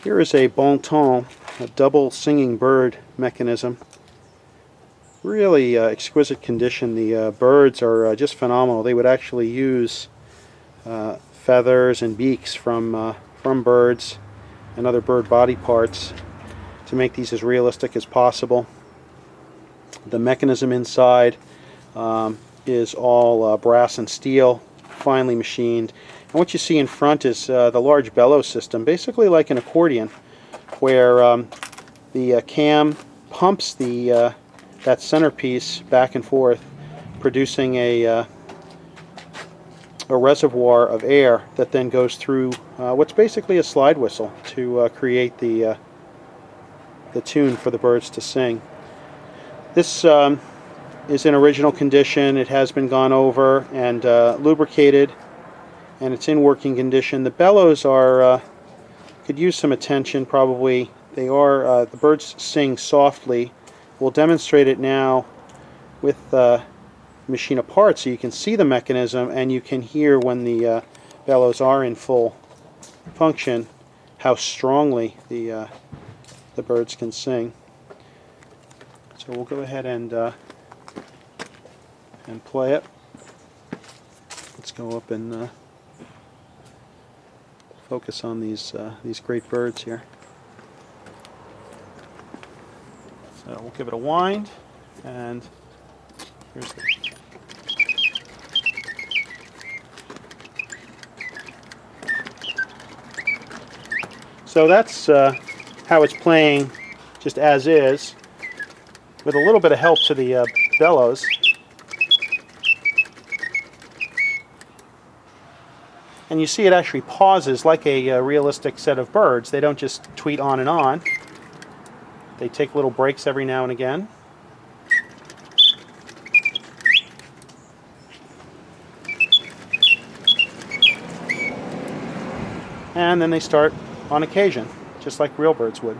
Here is a Bontemps, a double singing bird mechanism. Really exquisite condition. The birds are just phenomenal. They would actually use feathers and beaks from birds and other bird body parts to make these as realistic as possible. The mechanism inside is all brass and steel, finely machined. And what you see in front is the large bellows system, basically like an accordion, where the cam pumps that centerpiece back and forth, producing a reservoir of air that then goes through what's basically a slide whistle to create the tune for the birds to sing. This is in original condition. It has been gone over and lubricated, and it's in working condition. The bellows are could use some attention probably. They are the birds sing softly. We'll demonstrate it now with the machine apart so you can see the mechanism and you can hear when the bellows are in full function how strongly the birds can sing. So we'll go ahead and play it. Let's go up and focus on these great birds here. So we'll give it a wind, and here's the... So that's how it's playing just as is, with a little bit of help to the bellows. And you see it actually pauses like a realistic set of birds. They don't just tweet on and on. They take little breaks every now and again. And then they start on occasion, just like real birds would.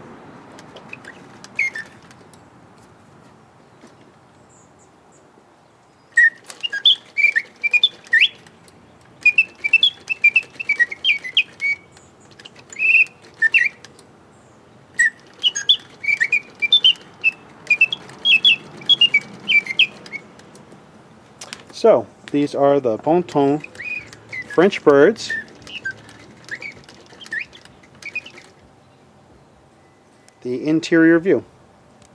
So, these are the Bontems French birds. The interior view.